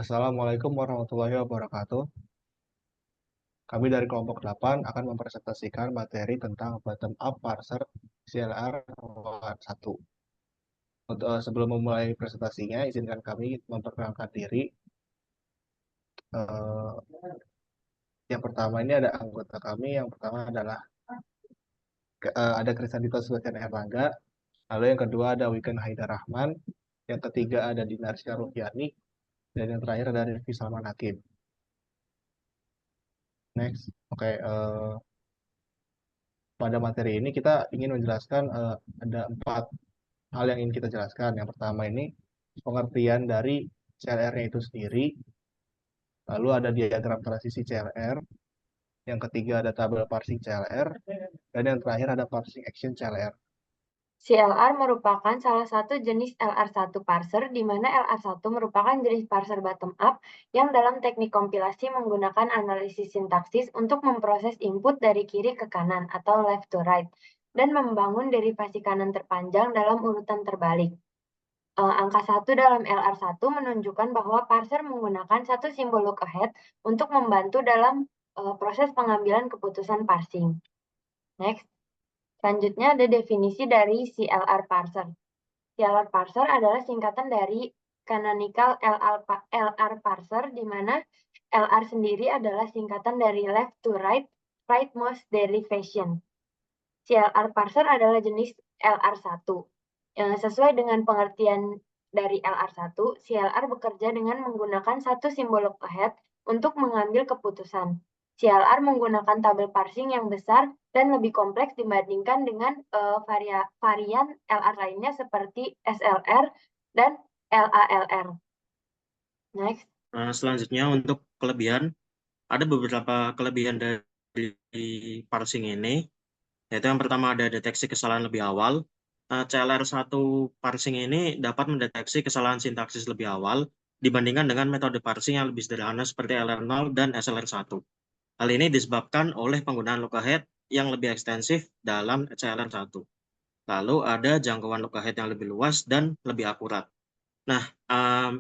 Assalamualaikum warahmatullahi wabarakatuh. Kami dari kelompok 8 akan mempresentasikan materi tentang bottom-up parser CLR 1. Sebelum memulai presentasinya, izinkan kami memperkenalkan diri. Eh, yang pertama ini ada anggota kami. Yang pertama adalah ada Krisandito Sebastian Erlangga. Lalu yang kedua ada Wiken Haidar Rahman. Yang ketiga ada Dinar Rufiani. Dan yang terakhir ada Rifki Salman Hakim. Next. Oke. Pada materi ini kita ingin menjelaskan ada 4 hal yang ingin kita jelaskan. Yang pertama ini pengertian dari CLR-nya itu sendiri, lalu ada diagram transisi CLR, yang ketiga ada tabel parsing CLR, dan yang terakhir ada parsing action CLR. CLR merupakan salah satu jenis LR1 parser, di mana LR1 merupakan jenis parser bottom-up yang dalam teknik kompilasi menggunakan analisis sintaksis untuk memproses input dari kiri ke kanan atau left to right, dan membangun derivasi kanan terpanjang dalam urutan terbalik. Angka 1 dalam LR1 menunjukkan bahwa parser menggunakan satu simbol look ahead untuk membantu dalam proses pengambilan keputusan parsing. Next. Selanjutnya ada definisi dari CLR parser. CLR parser adalah singkatan dari canonical LR parser, di mana LR sendiri adalah singkatan dari left to right, rightmost derivation. CLR parser adalah jenis LR1. Sesuai dengan pengertian dari LR1, CLR bekerja dengan menggunakan satu simbol look ahead untuk mengambil keputusan. CLR menggunakan tabel parsing yang besar dan lebih kompleks dibandingkan dengan varian LR lainnya seperti SLR dan LALR. Next. Selanjutnya untuk kelebihan, ada beberapa kelebihan dari parsing ini, yaitu yang pertama ada deteksi kesalahan lebih awal. CLR1 parsing ini dapat mendeteksi kesalahan sintaksis lebih awal dibandingkan dengan metode parsing yang lebih sederhana seperti LR0 dan SLR1. Hal ini disebabkan oleh penggunaan look ahead yang lebih ekstensif dalam CLR1. Lalu ada jangkauan look ahead yang lebih luas dan lebih akurat. Nah,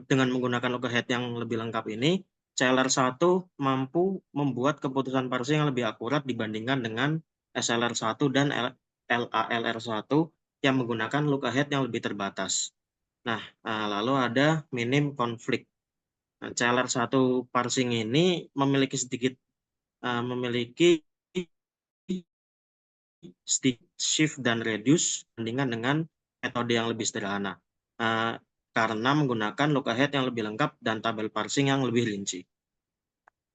dengan menggunakan look ahead yang lebih lengkap ini, CLR1 mampu membuat keputusan parsing yang lebih akurat dibandingkan dengan SLR1 dan LALR1 yang menggunakan look ahead yang lebih terbatas. Nah, lalu ada minim konflik. Nah, CLR1 parsing ini memiliki shift dan reduce dibandingkan dengan metode yang lebih sederhana. Karena menggunakan look ahead yang lebih lengkap dan tabel parsing yang lebih rinci.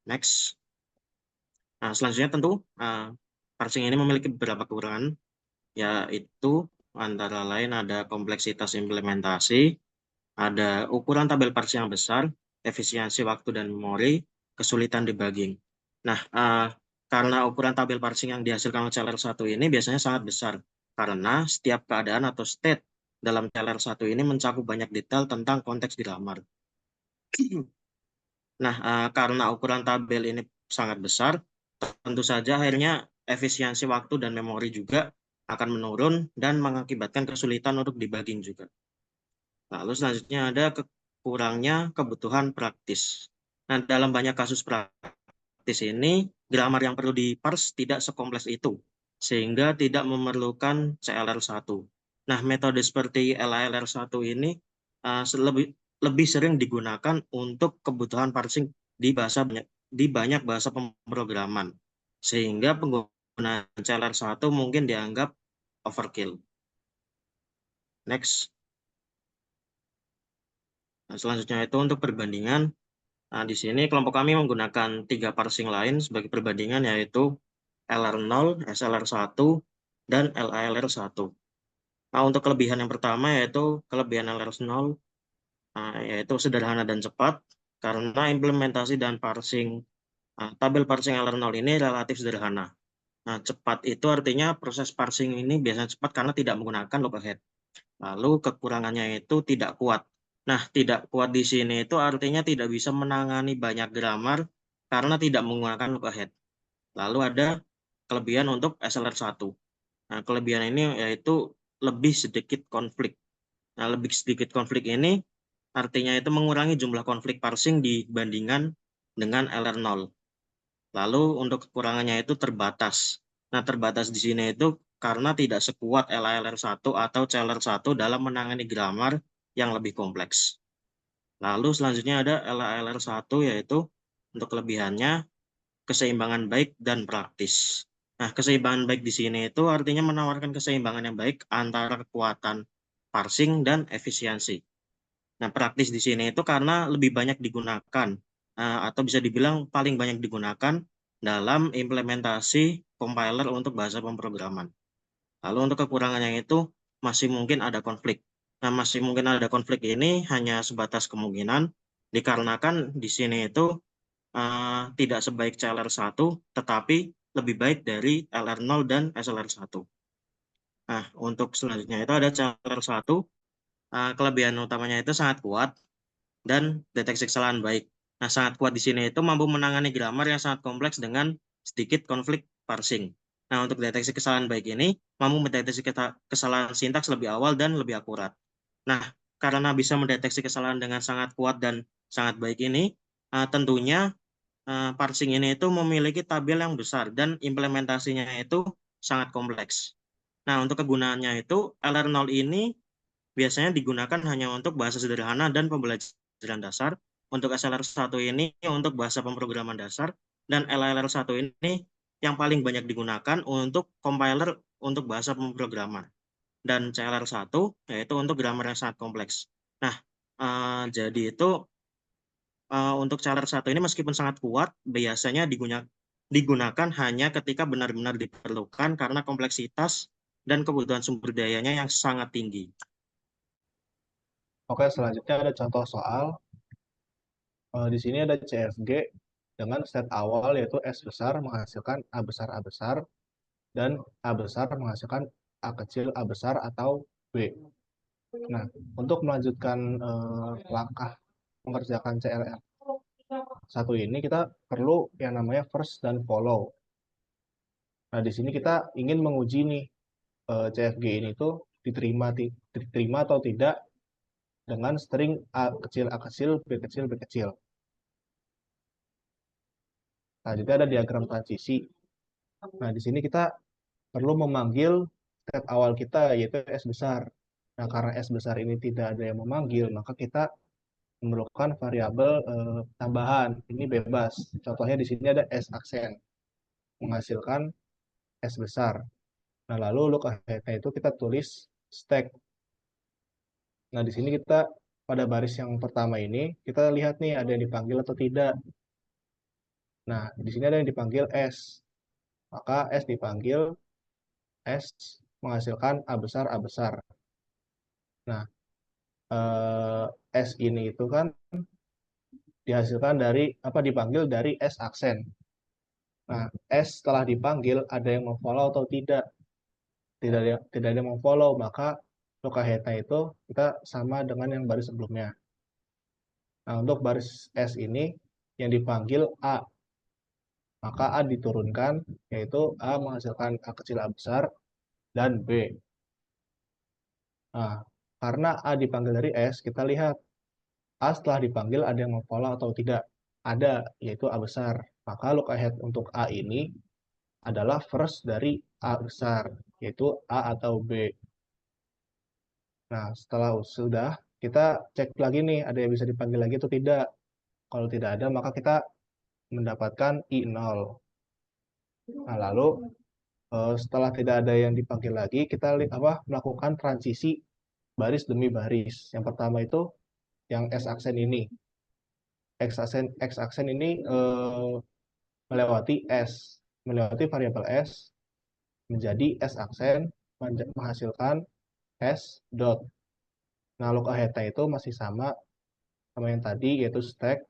Next. Nah, selanjutnya tentu parsing ini memiliki beberapa kekurangan, yaitu antara lain ada kompleksitas implementasi, ada ukuran tabel parsing yang besar, efisiensi waktu dan memori, kesulitan debugging. Nah, karena ukuran tabel parsing yang dihasilkan oleh CLR1 ini biasanya sangat besar, karena setiap keadaan atau state dalam CLR1 ini mencakup banyak detail tentang konteks dilamar. Nah, karena ukuran tabel ini sangat besar, tentu saja akhirnya efisiensi waktu dan memori juga akan menurun dan mengakibatkan kesulitan untuk debugging juga. Lalu selanjutnya ada kurangnya kebutuhan praktis. Nah, dalam banyak kasus praktis ini, grammar yang perlu diparse tidak sekompleks itu, sehingga tidak memerlukan CLR1. Nah, metode seperti LALR1 ini lebih sering digunakan untuk kebutuhan parsing di banyak bahasa pemrograman, sehingga penggunaan CLR1 mungkin dianggap overkill. Next. Nah, selanjutnya itu untuk perbandingan. Nah, di sini kelompok kami menggunakan 3 parsing lain sebagai perbandingan, yaitu LR0, SLR1, dan LALR1. Nah, untuk kelebihan yang pertama yaitu kelebihan LR0, yaitu sederhana dan cepat, karena implementasi dan parsing tabel parsing LR0 ini relatif sederhana. Nah, cepat itu artinya proses parsing ini biasanya cepat karena tidak menggunakan look ahead. Lalu kekurangannya itu tidak kuat. Nah, tidak kuat di sini itu artinya tidak bisa menangani banyak grammar karena tidak menggunakan look ahead. Lalu ada kelebihan untuk SLR1. Nah, kelebihan ini yaitu lebih sedikit konflik. Nah, lebih sedikit konflik ini artinya itu mengurangi jumlah konflik parsing dibandingkan dengan LR0. Lalu untuk kekurangannya itu terbatas. Nah, terbatas di sini itu karena tidak sekuat LALR1 atau CLR1 dalam menangani grammar yang lebih kompleks. Lalu selanjutnya ada LALR1 yaitu untuk kelebihannya keseimbangan baik dan praktis. Nah, keseimbangan baik di sini itu artinya menawarkan keseimbangan yang baik antara kekuatan parsing dan efisiensi. Nah, praktis di sini itu karena lebih banyak digunakan atau bisa dibilang paling banyak digunakan dalam implementasi compiler untuk bahasa pemrograman. Lalu untuk kekurangannya itu masih mungkin ada konflik. Nah, masih mungkin ada konflik ini hanya sebatas kemungkinan dikarenakan di sini itu tidak sebaik CLR1, tetapi lebih baik dari LR0 dan SLR1. Nah, untuk selanjutnya itu ada CLR1, kelebihan utamanya itu sangat kuat dan deteksi kesalahan baik. Nah, sangat kuat di sini itu mampu menangani grammar yang sangat kompleks dengan sedikit konflik parsing. Nah, untuk deteksi kesalahan baik ini, mampu mendeteksi kesalahan sintaks lebih awal dan lebih akurat. Nah, karena bisa mendeteksi kesalahan dengan sangat kuat dan sangat baik ini, tentunya parsing ini itu memiliki tabel yang besar dan implementasinya itu sangat kompleks. Nah, untuk kegunaannya itu, LR0 ini biasanya digunakan hanya untuk bahasa sederhana dan pembelajaran dasar. Untuk SLR1 ini untuk bahasa pemrograman dasar, dan LLR1 ini yang paling banyak digunakan untuk compiler untuk bahasa pemrograman. Dan CLR1 yaitu untuk grammar yang sangat kompleks. Nah, jadi itu untuk CLR1 ini meskipun sangat kuat, biasanya digunakan hanya ketika benar-benar diperlukan karena kompleksitas dan kebutuhan sumber dayanya yang sangat tinggi. Oke, selanjutnya ada contoh soal. Di sini ada CFG dengan state awal yaitu S besar menghasilkan A besar A besar dan A besar menghasilkan A kecil A besar atau B. Nah, untuk melanjutkan langkah mengerjakan CLR satu ini kita perlu yang namanya first dan follow. Nah, di sini kita ingin menguji nih CFG ini tuh diterima atau tidak dengan string A kecil, B kecil, B kecil. Nah, jadi ada diagram transisi. Nah, di sini kita perlu memanggil step awal kita yaitu S besar. Nah, karena S besar ini tidak ada yang memanggil, maka kita memerlukan variabel tambahan. Ini bebas. Contohnya di sini ada S aksen menghasilkan S besar. Nah, lalu look ahead-nya itu kita tulis stack. Nah, di sini kita pada baris yang pertama ini kita lihat nih ada yang dipanggil atau tidak. Nah, di sini ada yang dipanggil S. Maka S dipanggil, S menghasilkan A besar A besar. Nah, S ini itu kan dihasilkan dari dipanggil dari S aksen. Nah, S setelah dipanggil ada yang memfollow atau tidak? Tidak ada yang memfollow, maka lookAhead-nya itu kita sama dengan yang baris sebelumnya. Nah, untuk baris S ini yang dipanggil A, maka A diturunkan, yaitu A menghasilkan A kecil A besar dan B. Nah, karena A dipanggil dari S, kita lihat A setelah dipanggil ada yang memfollow atau tidak? Ada, yaitu A besar. Maka look-ahead untuk A ini adalah first dari A besar, yaitu A atau B. Nah, setelah sudah, kita cek lagi nih, ada yang bisa dipanggil lagi atau tidak. Kalau tidak ada, maka kita mendapatkan I0. Nah, lalu setelah tidak ada yang dipanggil lagi, kita melakukan transisi baris demi baris. Yang pertama itu yang S aksen ini. X aksen ini melewati S, melewati variabel S menjadi S aksen menghasilkan S dot. Nah, look ahead-nya itu masih sama yang tadi yaitu stack.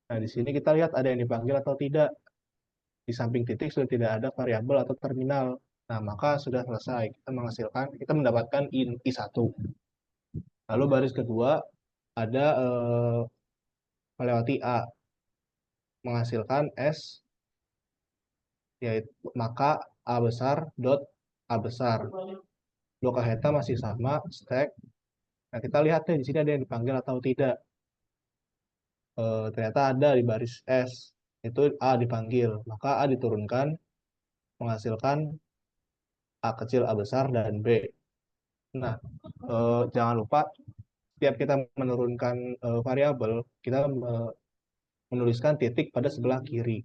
Nah, di sini kita lihat ada yang dipanggil atau tidak. Di samping titik sudah tidak ada variabel atau terminal. Nah, maka sudah selesai. Kita mendapatkan I1. Lalu baris kedua ada melewati A menghasilkan S, yaitu maka A besar dot A besar. Look ahead masih sama stack. Nah, kita lihat nih di sini ada yang dipanggil atau tidak. Ternyata ada di baris S, itu A dipanggil, maka A diturunkan, menghasilkan A kecil, A besar, dan B. Nah, jangan lupa setiap kita menurunkan variabel, kita menuliskan titik pada sebelah kiri.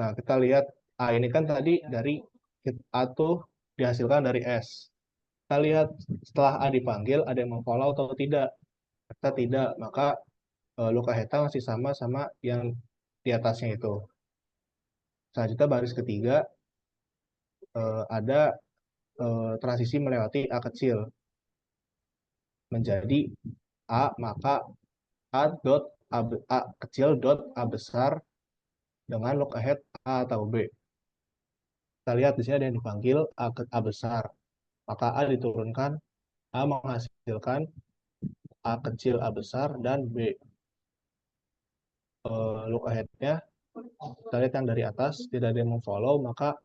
Nah, kita lihat A ini kan tadi dari A tuh dihasilkan dari S. Kita lihat setelah A dipanggil, ada yang memfollow atau tidak. Kita tidak, maka Luka Heta masih sama yang di atasnya itu. Selanjutnya baris ketiga, ada transisi melewati A kecil. Menjadi A, maka A dot A kecil dot A besar dengan look ahead A atau B. Kita lihat di sini ada yang dipanggil A besar. Maka A diturunkan, A menghasilkan A kecil, A besar, dan B. Look ahead-nya, kita lihat yang dari atas, tidak ada yang memfollow, maka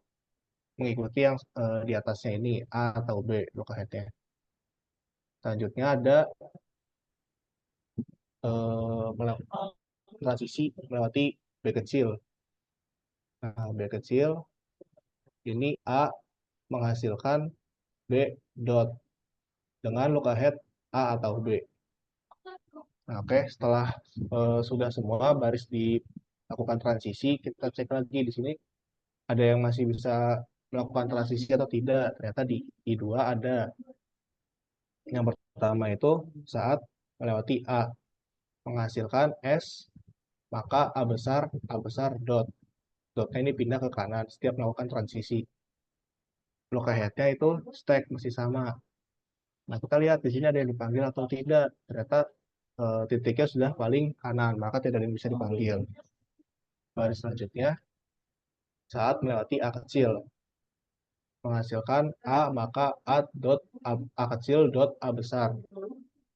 mengikuti yang di atasnya ini, A atau B look ahead-nya. Selanjutnya ada transisi melewati B kecil. Nah, B kecil, ini A menghasilkan B dot dengan look ahead A atau B. Nah, oke, setelah sudah semua baris dilakukan transisi, kita cek lagi di sini ada yang masih bisa melakukan transisi atau tidak. Ternyata di I2 ada. Yang pertama itu saat melewati A, menghasilkan S, maka A besar dot. Dotnya ini pindah ke kanan setiap melakukan transisi. Look ahead-nya itu stack masih sama. Nah, kita lihat di sini ada yang dipanggil atau tidak. Ternyata titiknya sudah paling kanan, maka tidak ada yang bisa dipanggil. Baris selanjutnya, saat melewati A kecil, menghasilkan A, maka A kecil dot A besar.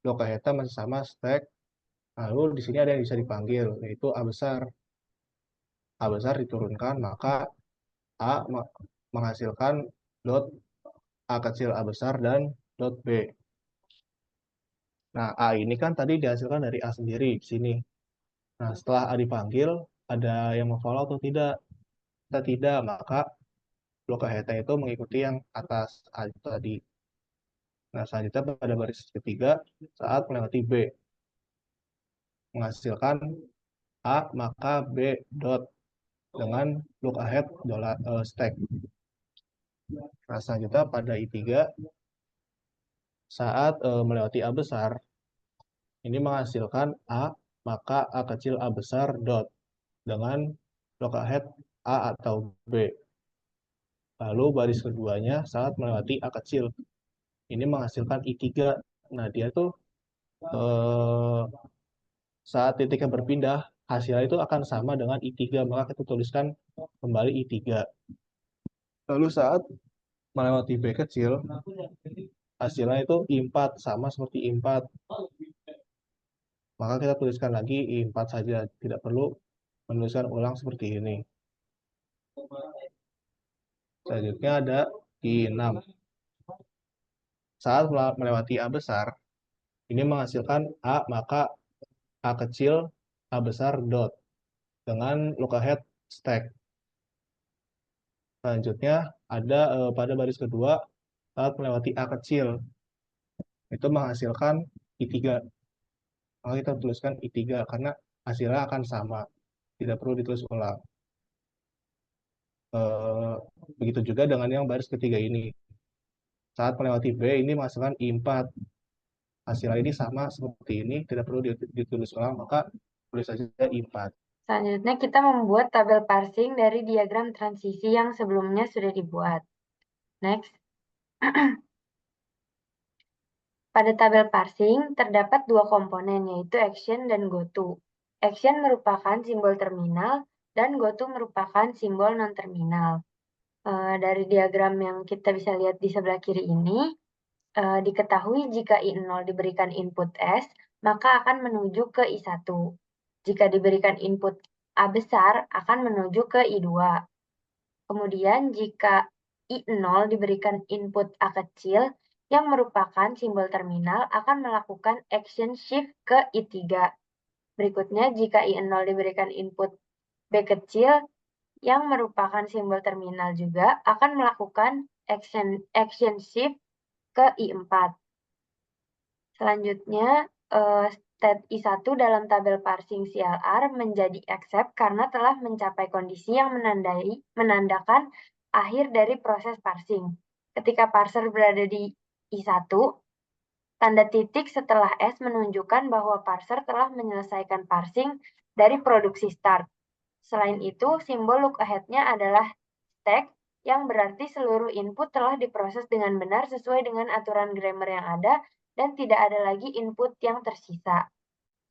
Look ahead-nya masih sama stack. Lalu di sini ada yang bisa dipanggil, yaitu A besar. A besar diturunkan, maka A menghasilkan dot A kecil, A besar, dan dot B. Nah, A ini kan tadi dihasilkan dari A sendiri di sini. Nah, setelah A dipanggil, ada yang memfollow atau tidak? Kita tidak, maka blok Heta itu mengikuti yang atas A itu tadi. Nah, selanjutnya pada baris ketiga, saat melewati B, menghasilkan A, maka B dot dengan look ahead stack. Nah, selanjutnya pada I3, saat melewati A besar, ini menghasilkan A, maka A kecil A besar dot dengan look ahead A atau B. Lalu baris keduanya saat melewati A kecil, ini menghasilkan I3. Nah, dia tuh saat titiknya berpindah, hasilnya itu akan sama dengan I3, maka kita tuliskan kembali I3. Lalu saat melewati B kecil, hasilnya itu I4, sama seperti I4. Maka kita tuliskan lagi I4 saja, tidak perlu menuliskan ulang seperti ini. Selanjutnya ada I6. Saat melewati A besar, ini menghasilkan A, maka A kecil, A besar, dot. Dengan look ahead stack. Selanjutnya ada pada baris kedua, saat melewati A kecil, itu menghasilkan I3. Maka kita tuliskan I3 karena hasilnya akan sama. Tidak perlu ditulis ulang. Begitu juga dengan yang baris ketiga ini. Saat melewati B, ini menghasilkan I4. Hasilnya ini sama seperti ini, tidak perlu ditulis ulang, maka tulis saja I4. Selanjutnya kita membuat tabel parsing dari diagram transisi yang sebelumnya sudah dibuat. Next. Pada tabel parsing terdapat dua komponen, yaitu action dan goto. Action merupakan simbol terminal dan goto merupakan simbol non-terminal. Dari diagram yang kita bisa lihat di sebelah kiri ini, diketahui jika I0 diberikan input S, maka akan menuju ke I1. Jika diberikan input A besar, akan menuju ke I2. Kemudian jika I0 diberikan input A kecil, yang merupakan simbol terminal akan melakukan action shift ke I3. Berikutnya, jika I0 diberikan input B kecil yang merupakan simbol terminal juga akan melakukan action shift ke I4. Selanjutnya, state I1 dalam tabel parsing CLR menjadi accept karena telah mencapai kondisi yang menandakan akhir dari proses parsing. Ketika parser berada di I1, tanda titik setelah S menunjukkan bahwa parser telah menyelesaikan parsing dari produksi start. Selain itu, simbol look ahead-nya adalah stack, yang berarti seluruh input telah diproses dengan benar sesuai dengan aturan grammar yang ada dan tidak ada lagi input yang tersisa.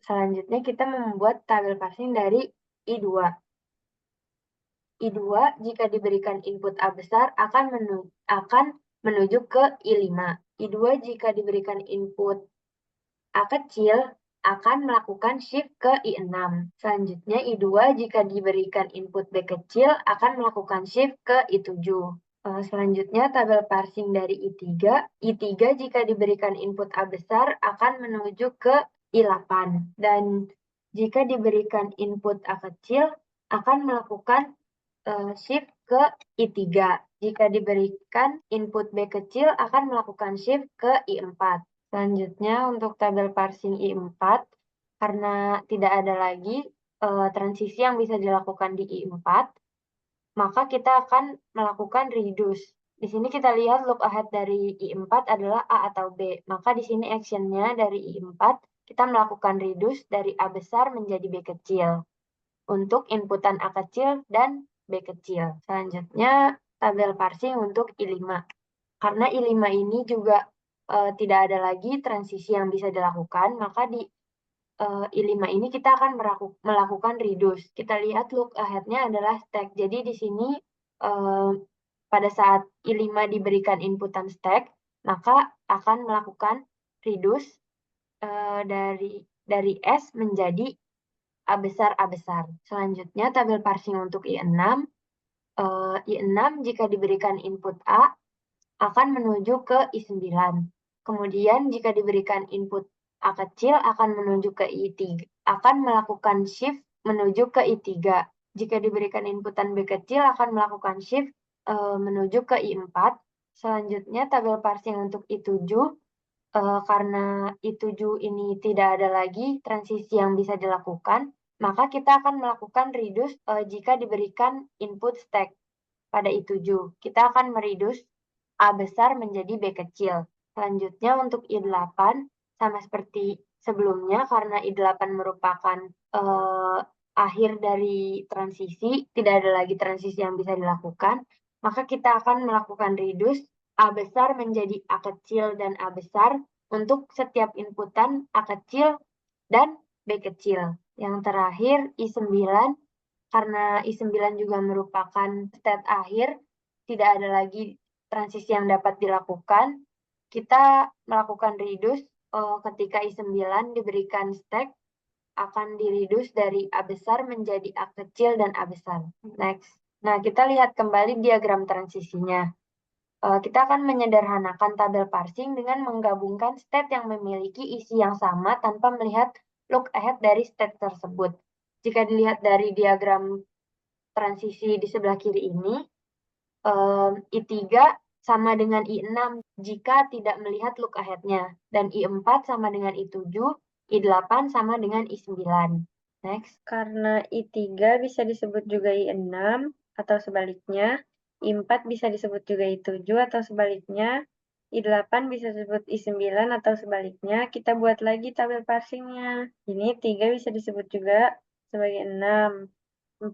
Selanjutnya kita membuat tabel parsing dari I2. I2 jika diberikan input A besar akan menuju ke I5. I2 jika diberikan input A kecil akan melakukan shift ke I6. Selanjutnya I2 jika diberikan input B kecil akan melakukan shift ke I7. Selanjutnya tabel parsing dari I3. I3 jika diberikan input A besar akan menuju ke I8. Dan jika diberikan input A kecil akan melakukan shift ke I3. Jika diberikan input B kecil akan melakukan shift ke I4. Selanjutnya untuk tabel parsing I4, karena tidak ada lagi transisi yang bisa dilakukan di I4, maka kita akan melakukan reduce. Di sini kita lihat look ahead dari I4 adalah A atau B. Maka di sini actionnya dari I4, kita melakukan reduce dari A besar menjadi B kecil untuk inputan A kecil dan B kecil. Selanjutnya tabel parsing untuk I5. Karena I5 ini juga tidak ada lagi transisi yang bisa dilakukan, maka di I5 ini kita akan melakukan reduce. Kita lihat look ahead-nya adalah stack. Jadi di sini pada saat I5 diberikan inputan stack, maka akan melakukan reduce dari S menjadi A besar. Selanjutnya tabel parsing untuk I6. I6 jika diberikan input A akan menuju ke I9. Kemudian jika diberikan input A kecil akan menuju ke I3, akan melakukan shift menuju ke I3. Jika diberikan inputan B kecil akan melakukan shift menuju ke I4. Selanjutnya tabel parsing untuk I7, karena I7 ini tidak ada lagi transisi yang bisa dilakukan, maka kita akan melakukan reduce jika diberikan input stack pada I7. Kita akan mereduce A besar menjadi B kecil. Selanjutnya untuk I8, sama seperti sebelumnya, karena I8 merupakan akhir dari transisi, tidak ada lagi transisi yang bisa dilakukan, maka kita akan melakukan reduce A besar menjadi A kecil dan A besar untuk setiap inputan A kecil dan B kecil. Yang terakhir I9, karena I9 juga merupakan state akhir, tidak ada lagi transisi yang dapat dilakukan, kita melakukan reduce ketika I9 diberikan stack, akan di-reduce dari A besar menjadi A kecil dan A besar. Next. Nah, kita lihat kembali diagram transisinya. Kita akan menyederhanakan tabel parsing dengan menggabungkan state yang memiliki isi yang sama tanpa melihat look ahead dari state tersebut. Jika dilihat dari diagram transisi di sebelah kiri ini, I3 sama dengan I6 jika tidak melihat look ahead-nya. Dan I4 sama dengan I7, I8 sama dengan I9. Next. Karena I3 bisa disebut juga I6 atau sebaliknya, I4 bisa disebut juga I7 atau sebaliknya, I8 bisa disebut I9 atau sebaliknya, kita buat lagi tabel parsingnya. Ini 3 bisa disebut juga sebagai 6,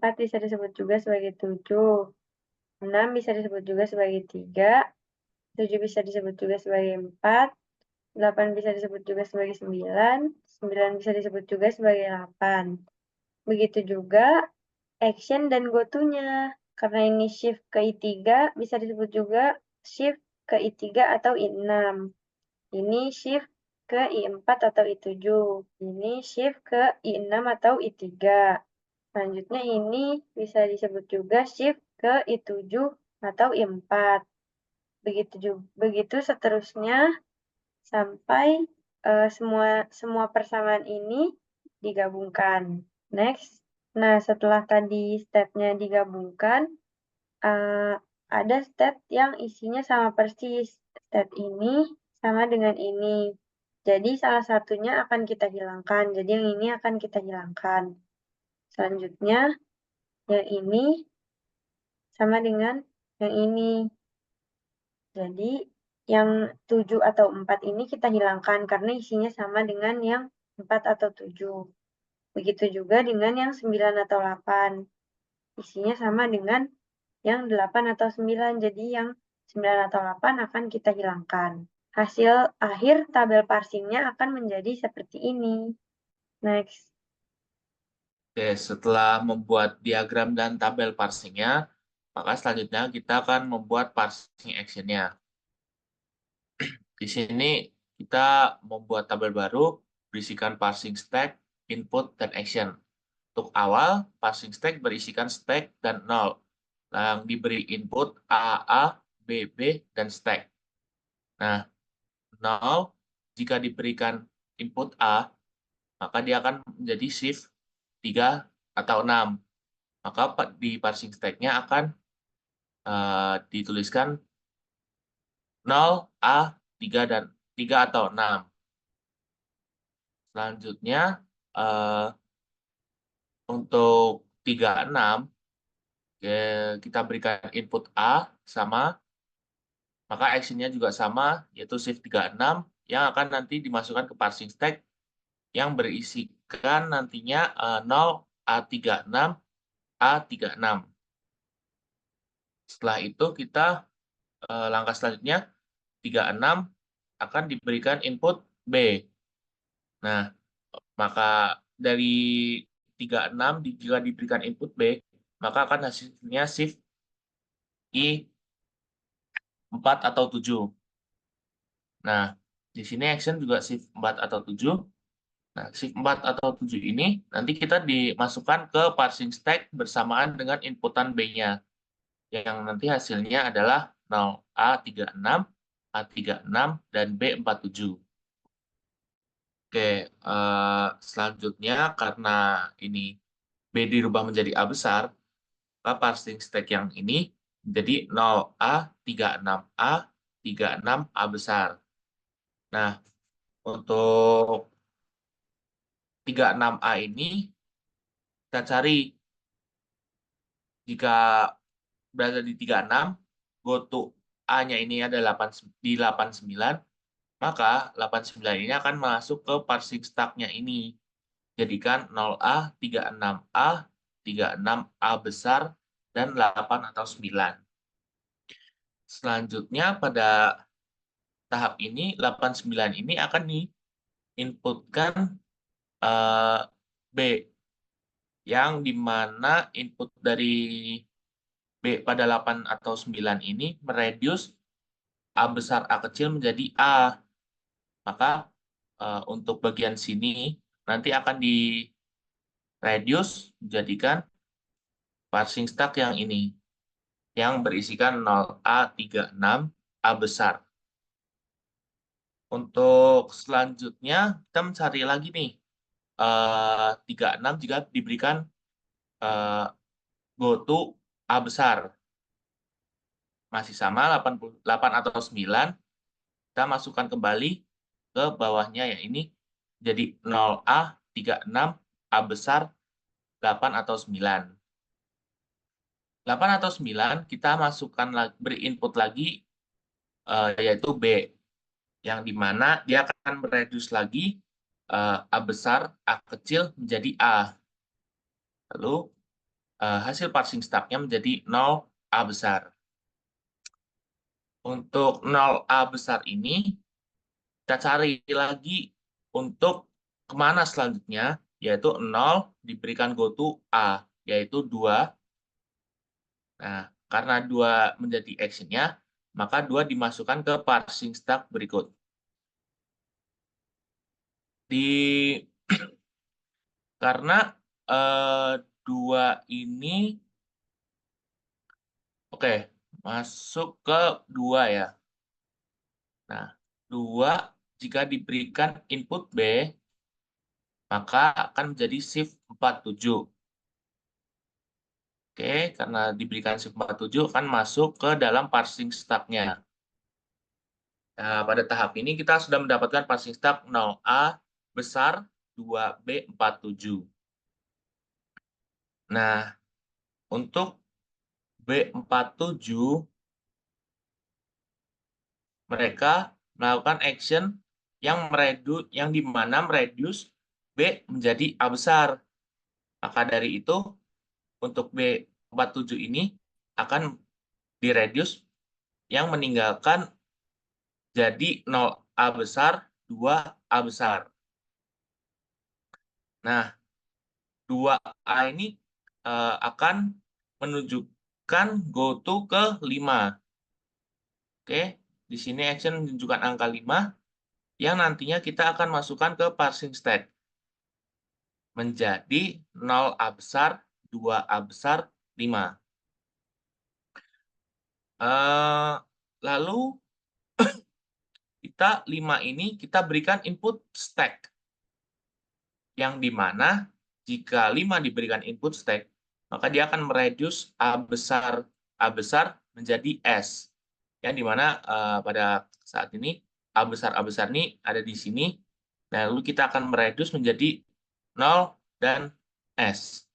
4 bisa disebut juga sebagai 7, 6 bisa disebut juga sebagai 3, 7 bisa disebut juga sebagai 4, 8 bisa disebut juga sebagai 9, 9 bisa disebut juga sebagai 8. Begitu juga action dan go to-nya. Karena ini shift ke I3, bisa disebut juga shift ke I3 atau I6. Ini shift ke I4 atau I7. Ini shift ke I6 atau I3. Selanjutnya ini bisa disebut juga shift ke I7 atau I4. Begitu seterusnya sampai semua persamaan ini digabungkan. Next. Nah, setelah tadi step-nya digabungkan, ada step yang isinya sama persis. Step ini sama dengan ini. Jadi salah satunya akan kita hilangkan. Jadi yang ini akan kita hilangkan. Selanjutnya, yang ini sama dengan yang ini. Jadi yang 7 atau 4 ini kita hilangkan karena isinya sama dengan yang 4 atau 7. Begitu juga dengan yang 9 atau 8. Isinya sama dengan yang 8 atau 9. Jadi yang 9 atau 8 akan kita hilangkan. Hasil akhir tabel parsingnya akan menjadi seperti ini. Next. Oke, setelah membuat diagram dan tabel parsingnya, maka selanjutnya kita akan membuat parsing action-nya. Di sini kita membuat tabel baru, berisikan parsing stack, input, dan action. Untuk awal, parsing stack berisikan stack dan 0, yang diberi input A, B, B, dan stack. Nah, 0 jika diberikan input A, maka dia akan menjadi shift 3 atau 6. Maka di parsing stack-nya akan dituliskan 0, A, 3, dan 3 atau 6. Selanjutnya, untuk 36, kita berikan input A sama, maka action-nya juga sama, yaitu shift 36, yang akan nanti dimasukkan ke parsing stack yang berisikan nantinya 0, A36, A36. Setelah itu kita langkah selanjutnya 36 akan diberikan input B. Nah, maka dari 36 jika diberikan input B, maka akan hasilnya shift I 4 atau 7. Nah, di sini action juga shift 4 atau 7. Nah, shift 4 atau 7 ini nanti kita dimasukkan ke parsing stack bersamaan dengan inputan B-nya. Yang nanti hasilnya adalah 0A36, A36, dan B47. Oke, selanjutnya karena ini B dirubah menjadi A besar, maka parsing stack yang ini menjadi 0A36A, 36A besar. Nah, untuk 36A ini kita cari jika berada di 36, go to A-nya ini ada di 89, maka 89 ini akan masuk ke parsing stack-nya ini. Jadikan 0A, 36A, 36A besar, dan 8 atau 9. Selanjutnya pada tahap ini, 89 ini akan diinputkan B, yang dimana input dari B pada 8 atau 9 ini mereduce A besar A kecil menjadi A. Maka untuk bagian sini nanti akan di-reduce menjadikan parsing stack yang ini, yang berisikan 0A36 A besar. Untuk selanjutnya kita mencari lagi nih 36 jika diberikan go to A besar. Masih sama 88 atau 9, kita masukkan kembali ke bawahnya, ya ini jadi 0A36 A besar 8 atau 9. 8 atau 9 kita masukkan beri input lagi yaitu B, yang dimana dia akan mereduce lagi A besar A kecil menjadi A. Lalu hasil parsing stack-nya menjadi 0 A besar. Untuk 0A besar ini kita cari lagi untuk kemana selanjutnya, yaitu 0 diberikan go to A, yaitu 2. Nah, karena 2 menjadi action-nya, maka 2 dimasukkan ke parsing stack berikut. Karena 2 ini, oke, masuk ke 2 ya. Nah, 2 jika diberikan input B, maka akan menjadi shift 47. Oke, karena diberikan shift 47 akan masuk ke dalam parsing stack-nya. Nah, pada tahap ini kita sudah mendapatkan parsing stack 0A besar 2B47. Nah, untuk B47, mereka melakukan action yang dimana mereduce B menjadi A besar. Maka dari itu, untuk B47 ini akan direduce yang meninggalkan jadi 0A besar, 2A besar. Nah, 2A ini akan menunjukkan goto ke 5. Oke, di sini action menunjukkan angka 5 yang nantinya kita akan masukkan ke parsing stack. Menjadi 0A besar, 2A besar, 5. Lalu, 5 ini kita berikan input stack. Yang dimana jika 5 diberikan input stack, maka dia akan mereduce A besar menjadi S. Yang dimana pada saat ini A besar ini ada di sini. Nah, lalu kita akan mereduce menjadi 0 dan S.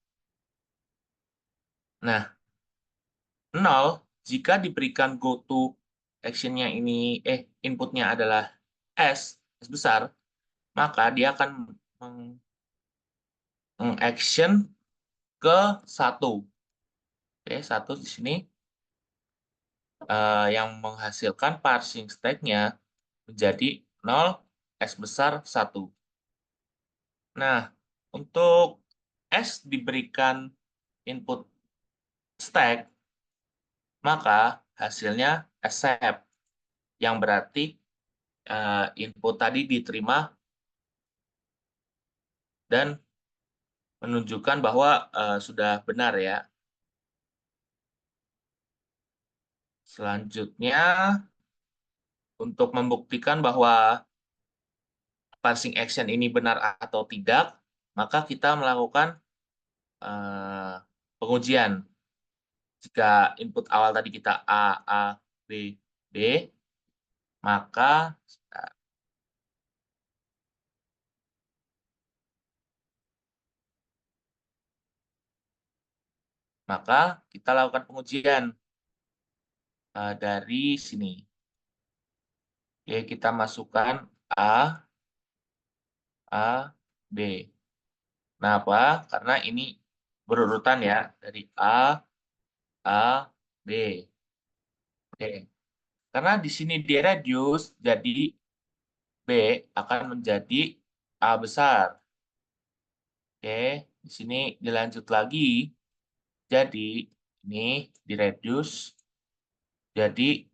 Nah, 0 jika diberikan goto action-nya ini, inputnya adalah S besar, maka dia akan action ke 1. Oke, 1 di sini yang menghasilkan parsing stack-nya menjadi 0, S besar 1. Nah, untuk S diberikan input stack, maka hasilnya accept, yang berarti input tadi diterima dan menunjukkan bahwa sudah benar ya. Selanjutnya, untuk membuktikan bahwa parsing action ini benar atau tidak, maka kita melakukan pengujian. Jika input awal tadi kita A, B, B, maka kita lakukan pengujian dari sini. Oke, kita masukkan A, B. Kenapa? Karena ini berurutan ya, dari A, B. Oke. Karena di sini di-reduce, jadi B akan menjadi A besar. Oke, di sini dilanjut lagi. Jadi, ini di-reduce, jadi,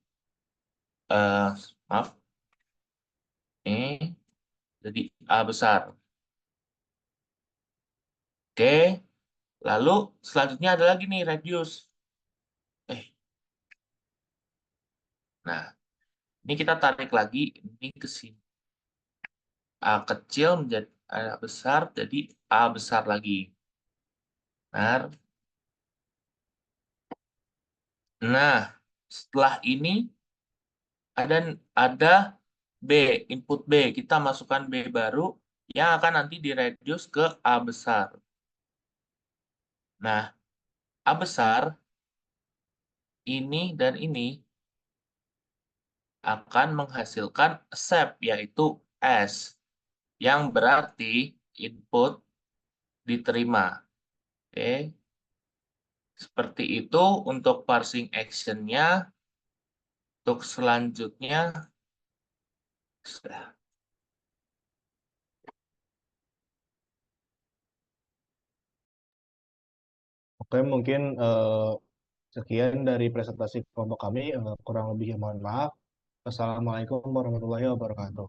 maaf, ini jadi A besar. Oke, lalu selanjutnya ada lagi nih, reduce. Nah, ini kita tarik lagi, ini ke sini. A kecil menjadi A besar, jadi A besar lagi. Benar. Nah, setelah ini ada B, input B. Kita masukkan B baru yang akan nanti direduce ke A besar. Nah, A besar ini dan ini akan menghasilkan accept, yaitu S, yang berarti input diterima. Oke. Seperti itu untuk parsing action-nya. Untuk selanjutnya, Oke, mungkin sekian dari presentasi kelompok kami. Kurang lebih mohon maaf. Assalamualaikum warahmatullahi wabarakatuh.